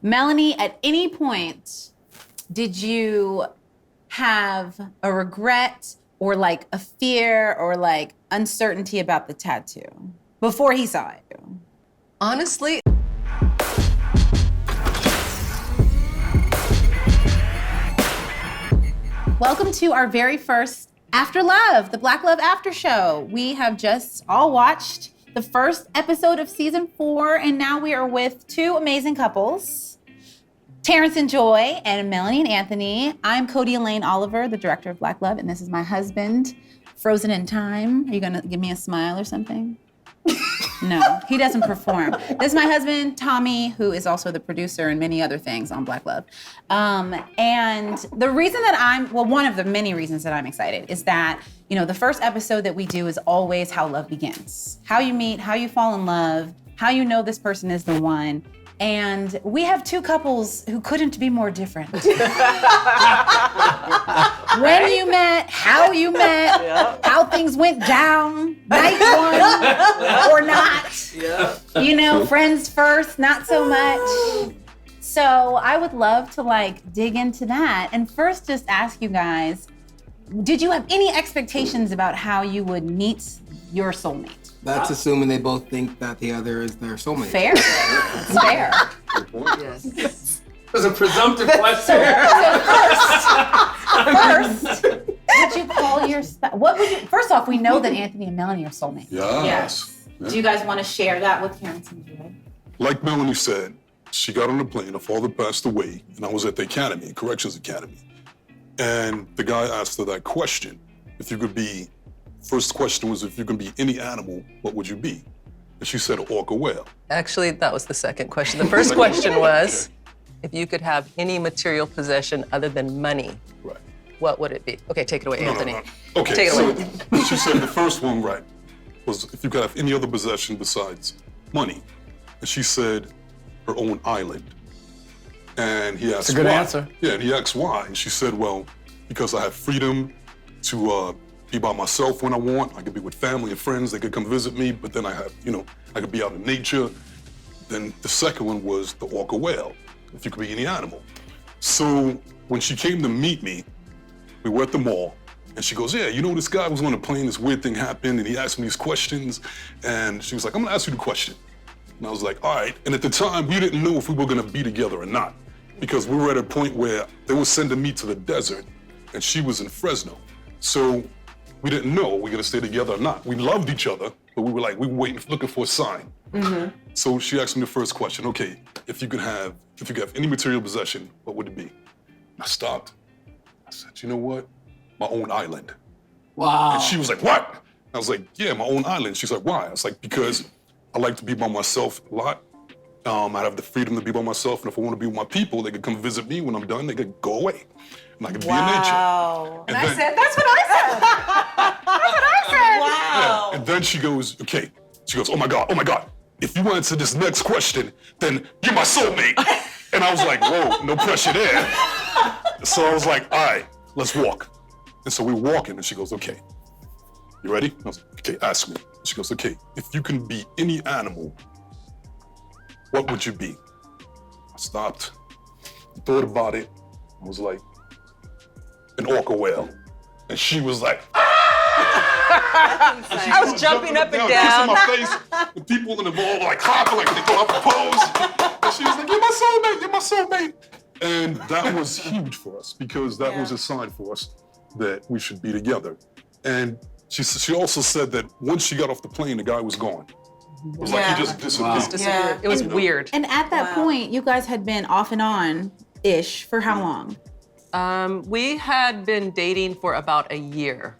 Melanie, at any point, did you have a regret or like a fear or like uncertainty about the tattoo before he saw it? Honestly, welcome to our very first After Love, the Black Love After Show. We have just all watched the first episode of season 4, and now we are with two amazing couples, Terrence and Joy and Melanie and Anthony. I'm Codie Elaine Oliver, the director of Black Love, and this is my husband, frozen in time. Are you gonna give me a smile or something? No, he doesn't perform. This is my husband, Tommy, who is also the producer and many other things on Black Love. And the reason that one of the many reasons that I'm excited is that, the first episode that we do is always how love begins. How you meet, how you fall in love, how you know this person is the one. And we have two couples who couldn't be more different. When you met, how you met, how things went down, night one or not. Friends first, not so much. So I would love to dig into that. And first just ask you guys, did you have any expectations about how you would meet your soulmate? That's assuming they both think that the other is their soulmate. Fair. It's fair. yes. It was a presumptive question. First, would you call your first off, we know that Anthony and Melanie are soulmates. Yes. Do you guys want to share that with Terrence and Joy? Like Melanie said, she got on the plane, her father passed away, and I was at the academy, Corrections Academy. And the guy asked her that question. First question was, if you could be any animal, what would you be? And she said, orca whale. Actually, that was the second question. The first question was, if you could have any material possession other than money, Right. what would it be? Okay, take it away, Anthony. No. Okay, Take it so away. she said the first one, right, was if you could have any other possession besides money. And she said her own island. And he asked That's a good why. answer. Yeah, and he asked why. And she said, well, because I have freedom to be by myself when I want. I could be with family and friends. They could come visit me, but then I have, I could be out in nature. Then the second one was the orca whale, if you could be any animal. So when she came to meet me, we were at the mall, and she goes, yeah, this guy was on a plane, this weird thing happened, and he asked me these questions, and she was like, I'm gonna ask you the question. And I was like, all right. And at the time, we didn't know if we were gonna be together or not, because we were at a point where they were sending me to the desert, and she was in Fresno. So we didn't know we were gonna stay together or not. We loved each other, but we were waiting, looking for a sign. Mm-hmm. So she asked me the first question, okay, if you could have any material possession, what would it be? I stopped. I said, you know what? My own island. Wow. And she was like, what? I was like, yeah, my own island. She's like, why? I was like, because I like to be by myself a lot. I have the freedom to be by myself, and if I want to be with my people, they could come visit me. When I'm done, they could go away. And I could be in nature. And I said, that's what I said. That's what I said. Wow. And then she goes, okay. She goes, oh my God. If you answer this next question, then you're my soulmate. And I was like, whoa, no pressure there. So I was like, all right, let's walk. And so we're walking, and she goes, okay, you ready? I was like, okay, ask me. She goes, okay, if you can be any animal, what would you be? I stopped, thought about it. I was like, an orca whale. And she was like, I was jumping up and down. Kissing my face. The people in the mall were like clapping, like they go up and pose. And she was like, you're my soulmate. And that was huge for us, because that was a sign for us that we should be together. And she also said that once she got off the plane, the guy was gone. It was like he just disappeared. Yeah. It was weird. And at that point, you guys had been off and on-ish for how long? We had been dating for about a year,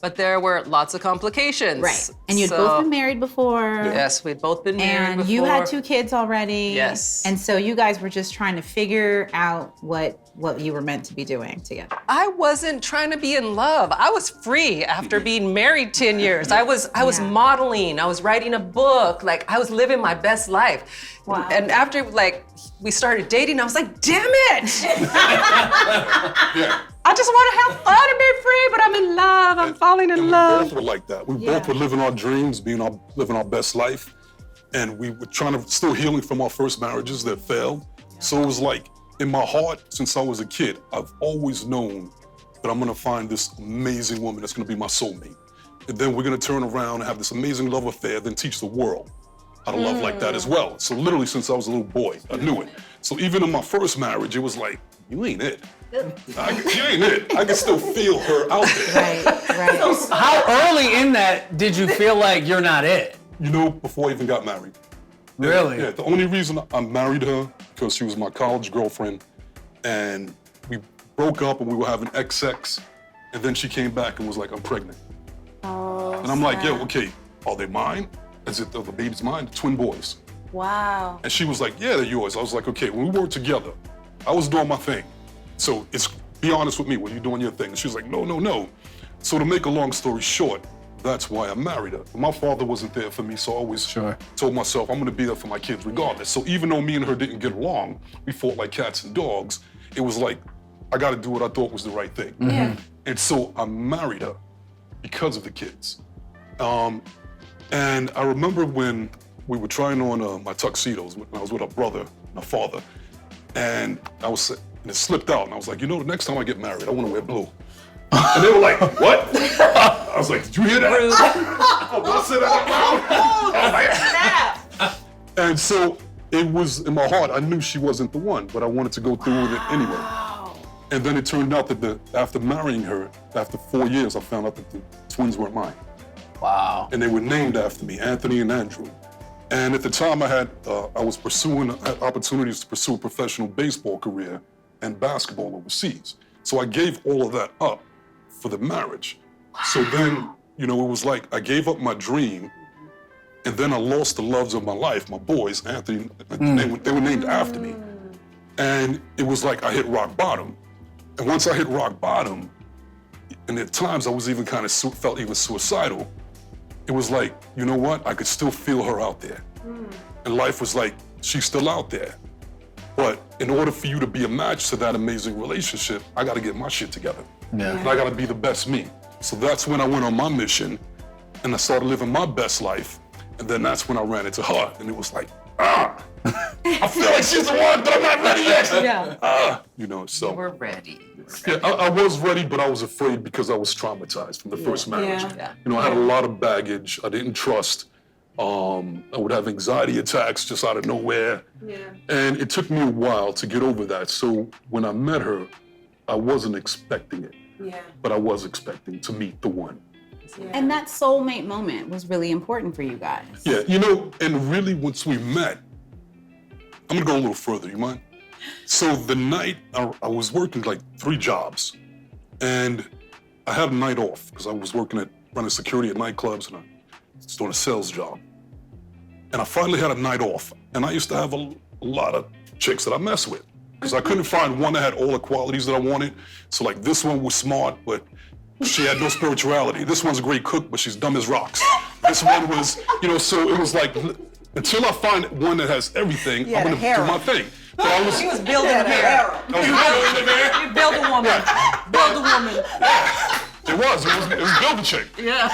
but there were lots of complications. Right. And you'd both been married before. Yes, we'd both been married before. And you had 2 kids already. Yes. And so you guys were just trying to figure out what you were meant to be doing together. I wasn't trying to be in love. I was free after being married 10 years. I was modeling. I was writing a book. I was living my best life. Wow. And after we started dating, I was like, damn it! I just want to have fun and be free, but I'm in love. I'm falling in love. We both were like that. We both were living our dreams, living our best life. and we were still healing from our first marriages that failed. So it was like, in my heart, since I was a kid, I've always known that I'm gonna find this amazing woman that's gonna be my soulmate. And then we're gonna turn around and have this amazing love affair, then teach the world how to love like that as well. So literally since I was a little boy, I knew it. So even in my first marriage, it was like, you ain't it. You ain't it. I can still feel her out there. Right. How early in that did you feel like you're not it? You know, before I even got married. Really? Yeah, the only reason I married her, because she was my college girlfriend, and we broke up and we were having XX, and then she came back and was like, I'm pregnant. Oh, and I'm like, yo, okay, are they mine? Is it the baby's mine? Twin boys. wow. And she was like, yeah, they're yours. I was like, okay, when we worked together, I was doing my thing. So be honest with me, were you doing your thing? And she was like, no, no, no. So to make a long story short, that's why I married her. My father wasn't there for me, so I always told myself I'm gonna be there for my kids regardless. So even though me and her didn't get along, we fought like cats and dogs, it was like, I gotta do what I thought was the right thing. Yeah. And so I married her because of the kids. And I remember when we were trying on my tuxedos, when I was with her brother, my father, and it slipped out, and I was like, you know, the next time I get married, I wanna wear blue. And they were like, what? I was like, did you hear that? Oh, did I say that out loud? And so it was in my heart, I knew she wasn't the one, but I wanted to go through with it anyway. And then it turned out that after marrying her, after 4 years, I found out that the twins weren't mine. Wow. And they were named after me, Anthony and Andrew. And at the time I had opportunities to pursue a professional baseball career and basketball overseas. So I gave all of that up for the marriage. Wow. So then, you know, it was like I gave up my dream, and then I lost the loves of my life, my boys, Anthony, they were named after me. And it was like I hit rock bottom. And once I hit rock bottom, and at times I was even kind of felt even suicidal, it was like, you know what? I could still feel her out there. And life was like, she's still out there. But in order for you to be a match to that amazing relationship, I gotta get my shit together. Yeah. And I gotta be the best me. So that's when I went on my mission, and I started living my best life. And then that's when I ran into her, and it was like, I feel like she's the one, but I'm not ready yet. Yeah. You know, so. We're ready. Yeah, I was ready, but I was afraid because I was traumatized from the first marriage. Yeah. You know, I had a lot of baggage. I didn't trust. I would have anxiety attacks just out of nowhere. Yeah. And it took me a while to get over that. So when I met her, I wasn't expecting it. Yeah. But I was expecting to meet the one. Yeah. And that soulmate moment was really important for you guys. Yeah, you know, and really once we met, I'm gonna go a little further, you mind? So the night, I was working like 3 jobs, and I had a night off because I was running security at nightclubs, and I was doing a sales job. And I finally had a night off, and I used to have a lot of chicks that I messed with because I couldn't find one that had all the qualities that I wanted. So like this one was smart, but she had no spirituality. This one's a great cook, but she's dumb as rocks. This one was, you know, so it was like, until I find one that has everything, I'm gonna do my thing. But He was building a harem. You build a woman. Build a woman. It was build a chick. Yeah.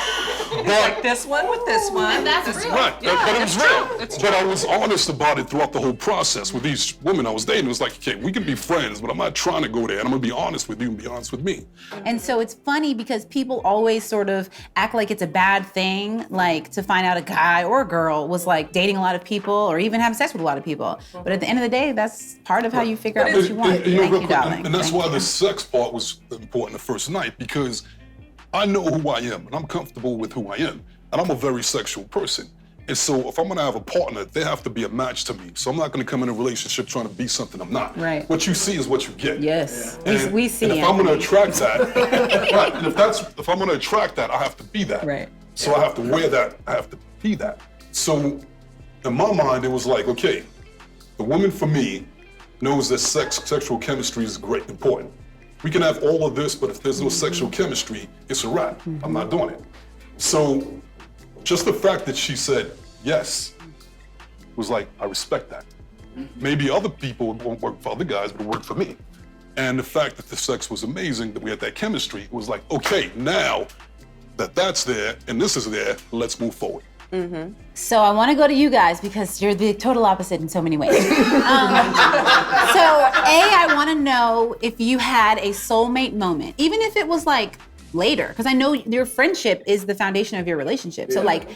Like this one with this one. And that's real. Right, Yeah, but it was real. It's But I was honest about it throughout the whole process with these women I was dating. It was like, okay, we can be friends, but I'm not trying to go there, and I'm gonna be honest with you and be honest with me. And so it's funny because people always sort of act like it's a bad thing, like to find out a guy or a girl was like dating a lot of people or even having sex with a lot of people. But at the end of the day, that's part of how you figure out what you want. Thank you, darling. And that's why the sex part was important the first night, because I know who I am, and I'm comfortable with who I am, and I'm a very sexual person. And so if I'm gonna have a partner, they have to be a match to me. So I'm not gonna come in a relationship trying to be something I'm not. Right. What you see is what you get. Yes, And, we see and it. if I'm gonna attract that, right, and if I'm gonna attract that, I have to be that. Right. So I have to wear that, I have to be that. So in my mind, it was like, okay, the woman for me knows that sexual chemistry is great, important. We can have all of this, but if there's no sexual chemistry, it's a wrap. I'm not doing it. So just the fact that she said yes was like, I respect that. Maybe other people won't work for other guys, but it worked for me. And the fact that the sex was amazing, that we had that chemistry, it was like, okay, now that that's there and this is there, let's move forward. So I want to go to you guys because you're the total opposite in so many ways. So I want to know if you had a soulmate moment, even if it was like later, because I know your friendship is the foundation of your relationship. So like,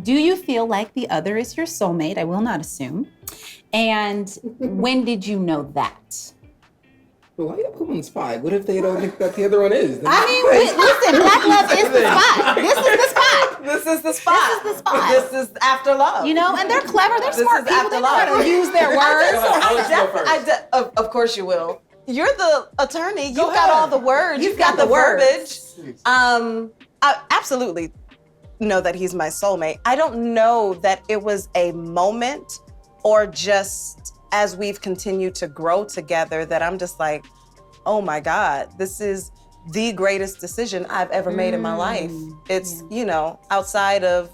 do you feel like the other is your soulmate? I will not assume. And when did you know that? Well, why you put them on the spot? What if they don't think that the other one is? I mean, listen, Black Love is the spot. This is the spot. This is the spot. This is the spot. This is after love. You know, and they're clever, they're This smart is people, after they know how love. to use their words. Of course you will. You're the attorney. You've got all the words. You've got the verbiage. I absolutely know that he's my soulmate. I don't know that it was a moment or just as we've continued to grow together that I'm just like, oh my God, this is the greatest decision I've ever made in my life. It's, you know, outside of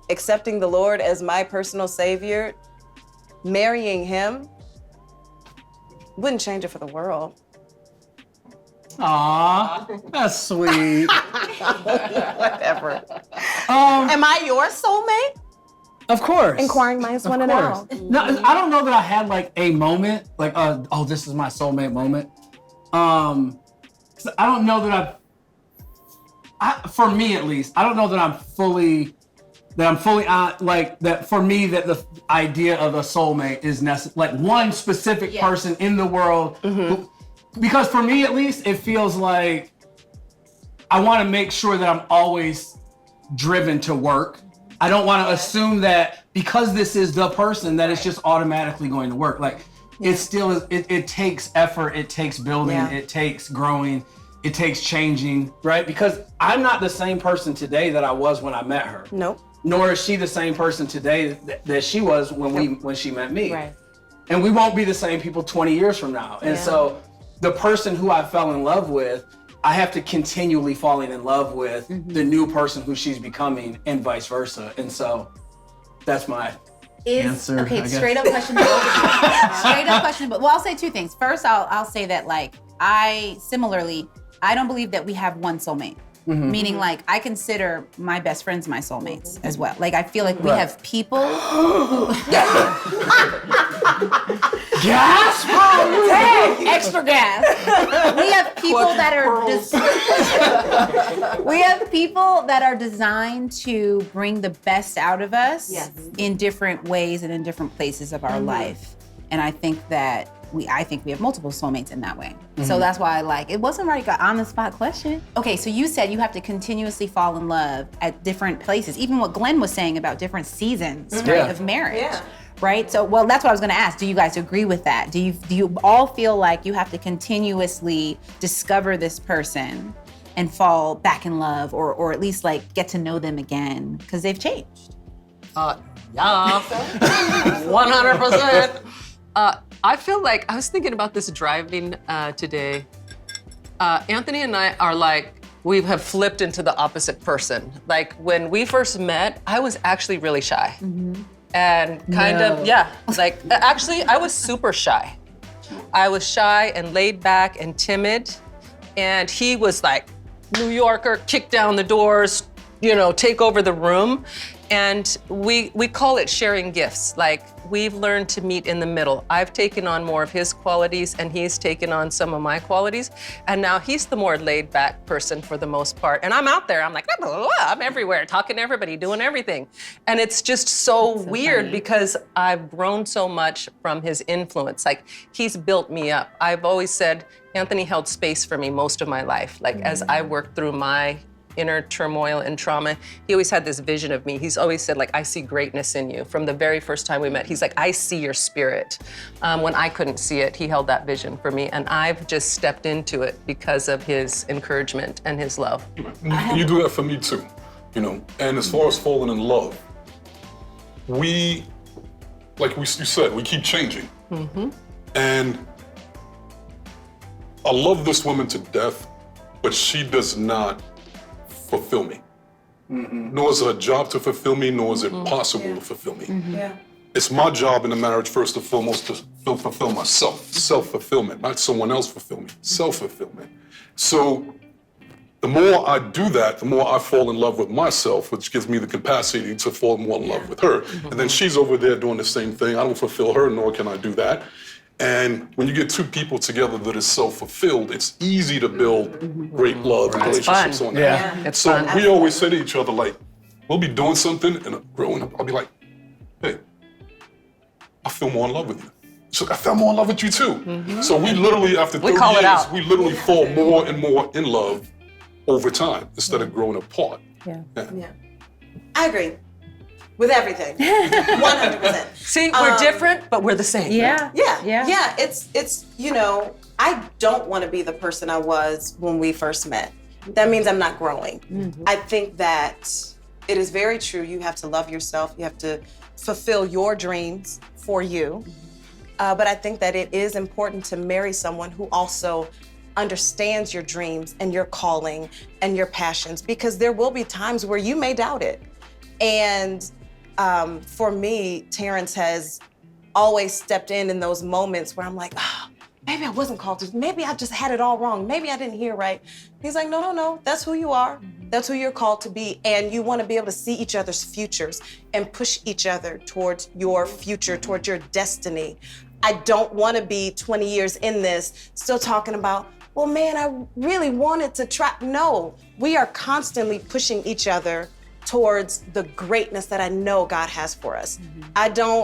accepting the Lord as my personal savior, marrying him, wouldn't change it for the world. Aw, that's sweet. Whatever. Am I your soulmate? Of course. Inquiring minds want to know. No, I don't know that I had like a moment, like, oh, this is my soulmate moment. 'Cause I don't know that for me at least, I don't know that I'm fully on, like, that for me that the idea of a soulmate is like one specific person in the world. Because for me at least, it feels like I want to make sure that I'm always driven to work. I don't want to assume that because this is the person that it's just automatically going to work. Like it still is, it takes effort, it takes building, it takes growing, it takes changing, right? Because I'm not the same person today that I was when I met her. Nope. Nor is she the same person today that she was when she met me. Right. And we won't be the same people 20 years from now. And so the person who I fell in love with, I have to continually falling in love with the new person who she's becoming and vice versa. And so that's my answer. Okay, straight up question. Straight up question. But well, I'll say two things. First, I'll say that like I don't believe that we have one soulmate. Meaning like I consider my best friends my soulmates as well. Like I feel like we have people who gas, extra gas. We have people that are designed to bring the best out of us in different ways and in different places of our life. And I think that we have multiple soulmates in that way. So that's why it wasn't like an on the spot question. Okay, so you said you have to continuously fall in love at different places. Even what Glenn was saying about different seasons right, of marriage. Yeah. Right? So, well, that's what I was gonna ask. Do you guys agree with that? Do you all feel like you have to continuously discover this person and fall back in love or at least like get to know them again because they've changed? Yeah, 100%. I feel like, I was thinking about this driving today. Anthony and I are like, we have flipped into the opposite person. Like when we first met, I was actually really shy. And actually I was super shy. I was shy and laid back and timid. And he was like, New Yorker, kick down the doors, take over the room. And we call it sharing gifts. Like we've learned to meet in the middle. I've taken on more of his qualities and he's taken on some of my qualities. And now he's the more laid back person for the most part. And I'm out there, I'm like, I'm everywhere, talking to everybody, doing everything. And it's just so weird because I've grown so much from his influence. Like he's built me up. I've always said, Anthony held space for me most of my life. Like as I worked through my inner turmoil and trauma, he always had this vision of me. He's always said, like, I see greatness in you. From the very first time we met, he's like, I see your spirit. When I couldn't see it, he held that vision for me. And I've just stepped into it because of his encouragement and his love. You do that for me too, And as far as falling in love, we, like you said, we keep changing. And I love this woman to death, but she does not fulfill me. Nor is it a job to fulfill me, nor is it possible to fulfill me. It's my job in the marriage, first and foremost, to fulfill myself. Self-fulfillment, not someone else fulfill me. Self-fulfillment. So the more I do that, the more I fall in love with myself, which gives me the capacity to fall more in love with her. And then she's over there doing the same thing. I don't fulfill her, nor can I do that. And when you get two people together that is self-fulfilled, it's easy to build great love and relationships on that. It's So fun. we always say to each other, like, we'll be doing something, and growing up, I'll be like, hey, I feel more in love with you. So I fell more in love with you too. So we literally, after 30 call it years, out. we literally fall more and more in love over time instead of growing apart. Yeah. I agree with everything. 100%. See, we're different, but we're the same. Yeah. Yeah. It's you know, I don't want to be the person I was when we first met. That means I'm not growing. I think that it is very true. You have to love yourself. You have to fulfill your dreams for you. But I think that it is important to marry someone who also understands your dreams and your calling and your passions, because there will be times where you may doubt it. And for me, Terrence has always stepped in those moments where I'm like, maybe I wasn't called to, maybe I just had it all wrong. Maybe I didn't hear right. He's like, no, that's who you are. That's who you're called to be. And you want to be able to see each other's futures and push each other towards your future, towards your destiny. I don't want to be 20 years in this, still talking about, well, man, I really wanted to try. No, we are constantly pushing each other towards the greatness that I know God has for us.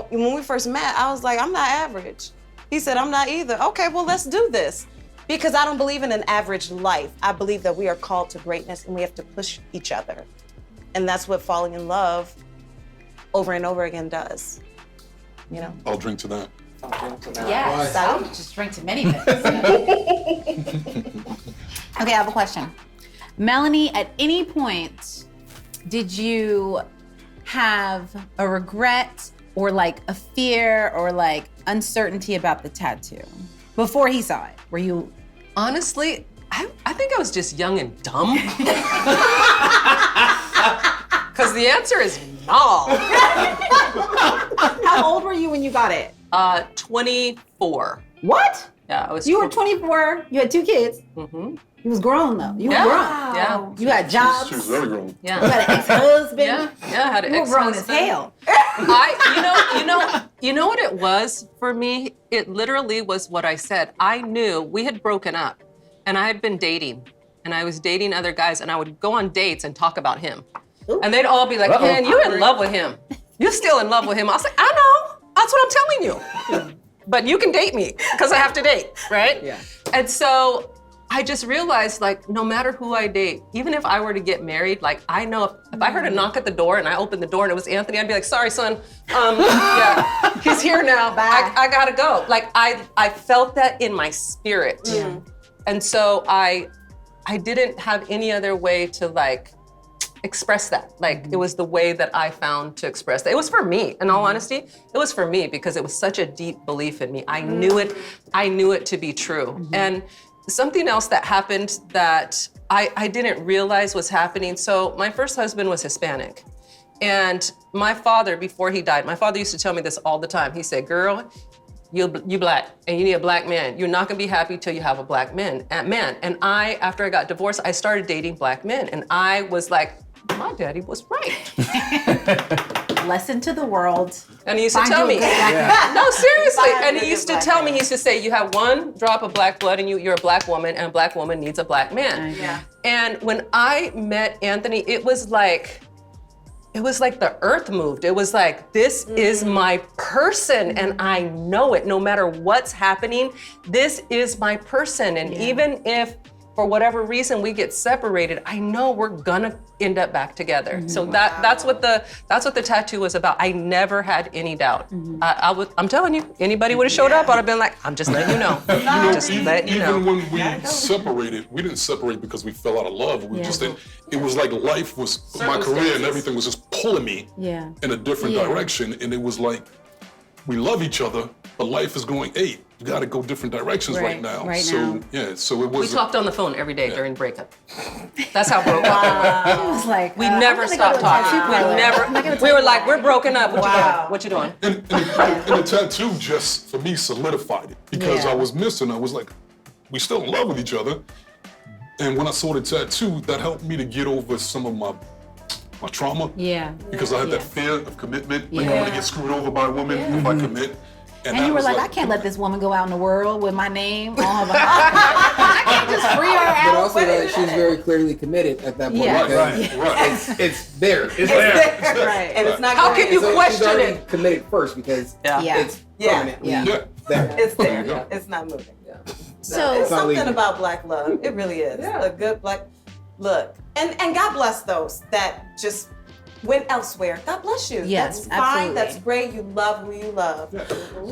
When we first met, I was like, I'm not average. He said, I'm not either. Okay, well, let's do this. Because I don't believe in an average life. I believe that we are called to greatness and we have to push each other. And that's what falling in love over and over again does. You know? I'll drink to that. Yes, I would just drink to many things. Okay, I have a question. Melanie, at any point, did you have a regret or like a fear or like uncertainty about the tattoo before he saw it? Were you? Honestly, I think I was just young and dumb. Because the answer is no. How old were you when you got it? 24. What? Yeah, I was. You were 24. You had 2 kids. Mm-hmm. You was grown though. You were Yeah, grown. yeah. You had jobs. She was very grown. You Yeah. had an ex-husband. Yeah, I had an You were grown as ex-husband. hell. You know what it was for me? It literally was what I said. I knew we had broken up and I had been dating and I was dating other guys and I would go on dates and talk about him. Ooh. And they'd all be like, man, you in love with him. You're still in love with him. I was like, I know. That's what I'm telling you. But you can date me because I have to date, right? Yeah. And so I just realized, like, no matter who I date, even if I were to get married, like, I know if I heard a knock at the door and I opened the door and it was Anthony, I'd be like, sorry, son. Yeah, he's here now. Bye. I gotta go. Like, I felt that in my spirit. Yeah. And so I didn't have any other way to, like, express that. Like, it was the way that I found to express that. It was for me, in all honesty. It was for me because it was such a deep belief in me. I knew it to be true. And something else that happened that I didn't realize was happening. So my first husband was Hispanic. And my father, before he died, my father used to tell me this all the time. He said, girl, you black and you need a black man. You're not gonna be happy till you have a black man. And I, after I got divorced, I started dating black men. And I was like, my daddy was right. Lesson to the world. And he used to Find tell you a me, good black man. no, seriously. Find And a he good used to black tell me, man. he used to say, you have one drop of black blood in you, you're a black woman, and a black woman needs a black man. Yeah. And when I met Anthony, it was like the earth moved. It was like, this is my person and I know it. No matter what's happening, this is my person. And even if for whatever reason we get separated, I know we're gonna end up back together. So that's what the tattoo was about. I never had any doubt. I'm telling you, anybody would have showed up, I'd have been like, I'm just letting you know. Just letting you know. Even when we separated, we didn't separate because we fell out of love. We just didn't. It was like life was, my career and everything was just pulling me in a different direction. And it was like, we love each other, but life is going, hey, you gotta go different directions right now. So it was. We talked on the phone every day during breakup. That's how broke up we were. It was like, We I'm never gonna stopped go to a tattoo talking. parlor. We were like, we're broken up. What you doing? And the tattoo just, for me, solidified it. Because I was missing. I was like, we still in love with each other, And when I saw the tattoo, that helped me to get over some of my trauma. Yeah. Because I had that fear of commitment. Like, I'm gonna get screwed over by a woman if I commit. And you were like, I can't let this woman go out in the world with my name on her behalf. I can't just free her out. But also that she's very clearly committed at that point. Yeah. Right. It's there. It's there. Right. And it's not How going can you So question she's already it? committed first because it's permanently there. It's there. It's not moving. So It's not something leaving. about black love. It really is. A good black look. And God bless those that just went elsewhere. God bless you. Yes, That's fine. absolutely. That's great. You love who you love.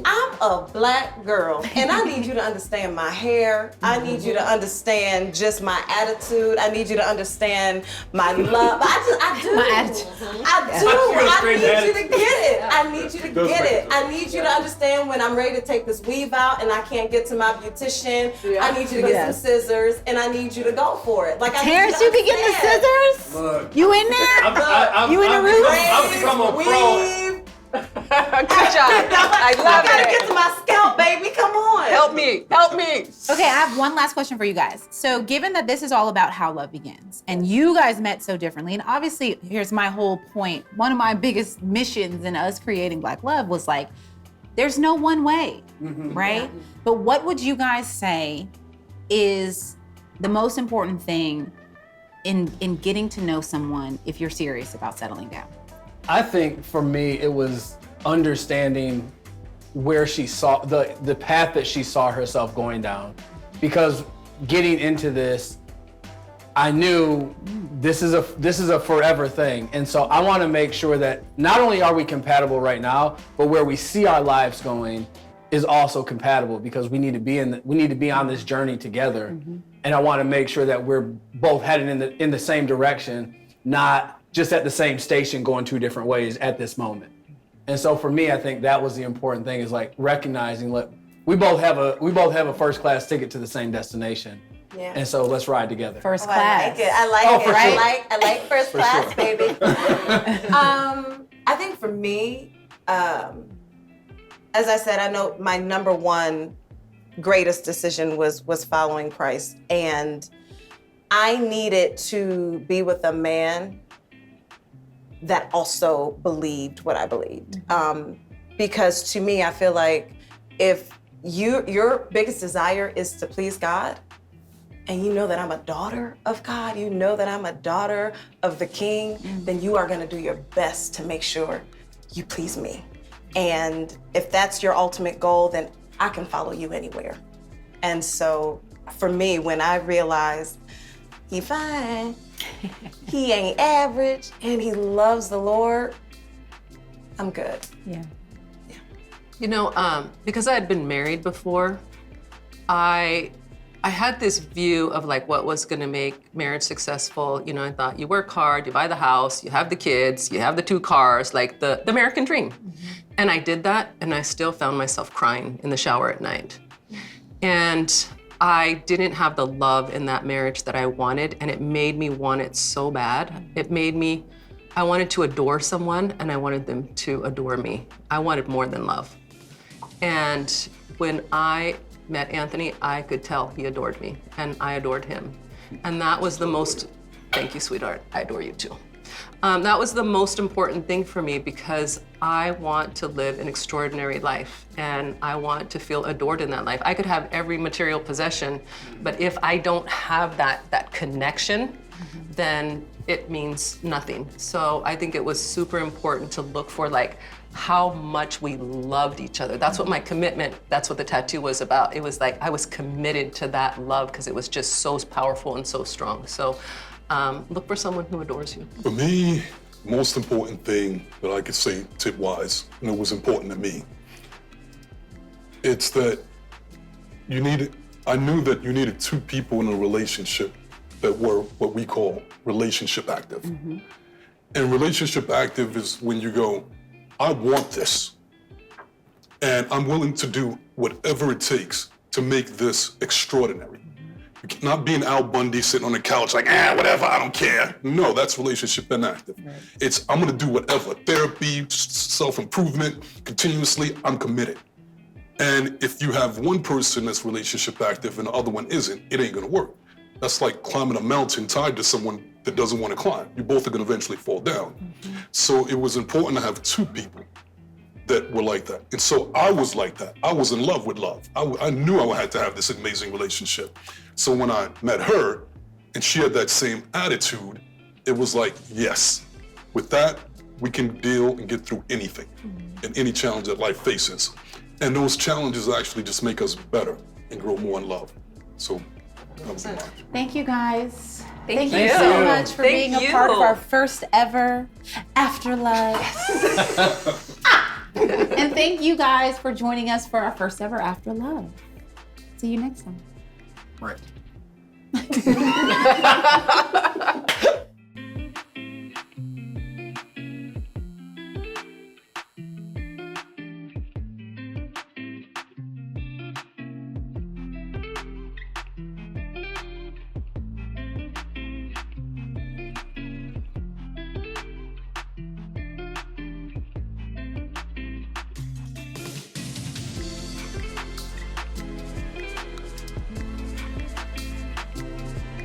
I'm a black girl, and I need you to understand my hair. I need you to understand just my attitude. I need you to understand my love. I do. My attitude. I do. I need you to get it. I need you to get it. I need you to understand when I'm ready to take this weave out and I can't get to my beautician. I need you to get some scissors, and I need you to go for it. Like, I Terrence, need you to can get the understand. scissors? Look. You in there? You in the room? I've become a pro. Weave. Good job. I love I gotta it. get to my scalp, baby. Come on. Help me. Okay, I have one last question for you guys. So given that this is all about how love begins, and you guys met so differently, and obviously here's my whole point. One of my biggest missions in us creating Black Love was like, there's no one way, right? But what would you guys say is the most important thing in getting to know someone if you're serious about settling down? I think for me, it was understanding where she saw the path that she saw herself going down. Because getting into this, I knew this is a forever thing. And so I want to make sure that not only are we compatible right now, but where we see our lives going is also compatible, because we need to be on this journey together. And I want to make sure that we're both heading in the same direction, not just at the same station going two different ways at this moment. And so for me, I think that was the important thing, is like recognizing, look, we both have a first class ticket to the same destination. Yeah. And so let's ride together. First Oh, I class. like it. I like Oh, it. for sure. I like first class, sure. baby. I think for me, as I said, I know my number one greatest decision was following Christ, and I needed to be with a man that also believed what I believed. Because to me, I feel like if your biggest desire is to please God, and you know that I'm a daughter of God, you know that I'm a daughter of the King, then you are gonna do your best to make sure you please me. And if that's your ultimate goal, then I can follow you anywhere. And so for me, when I realized he fine, he ain't average, and he loves the Lord, I'm good. Yeah. You know, because I had been married before, I had this view of like what was gonna make marriage successful. You know, I thought you work hard, you buy the house, you have the kids, you have the 2 cars, like the American dream. And I did that, and I still found myself crying in the shower at night. And I didn't have the love in that marriage that I wanted, and it made me want it so bad. I wanted to adore someone, and I wanted them to adore me. I wanted more than love. And when I met Anthony, I could tell he adored me, and I adored him. And that was the most, thank you, sweetheart, I adore you too. That was the most important thing for me, because I want to live an extraordinary life, and I want to feel adored in that life. I could have every material possession, but if I don't have that connection, then it means nothing. So I think it was super important to look for like how much we loved each other. That's what my commitment, that's what the tattoo was about. It was like I was committed to that love because it was just so powerful and so strong. So look for someone who adores you. For me, most important thing that I could say tip-wise, and it was important to me, it's that I knew that you needed 2 people in a relationship that were what we call relationship active. And relationship active is when you go, I want this, and I'm willing to do whatever it takes to make this extraordinary. Not being Al Bundy sitting on the couch like, whatever, I don't care. No, that's relationship inactive. Right. It's, I'm gonna do whatever. Therapy, self-improvement, continuously, I'm committed. And if you have one person that's relationship active and the other one isn't, it ain't gonna work. That's like climbing a mountain tied to someone that doesn't want to climb. You both are going to eventually fall down. So it was important to have two people that were like that. And so I was like that. I was in love with love. I knew I had to have this amazing relationship. So when I met her and she had that same attitude, it was like, yes, with that, we can deal and get through anything and any challenge that life faces. And those challenges actually just make us better and grow more in love. So that was mine. Thank you guys. Thank you you. so much for Thank being a you. part of our first ever After Love. And thank you guys for joining us for our first ever After Love. See you next time. Right.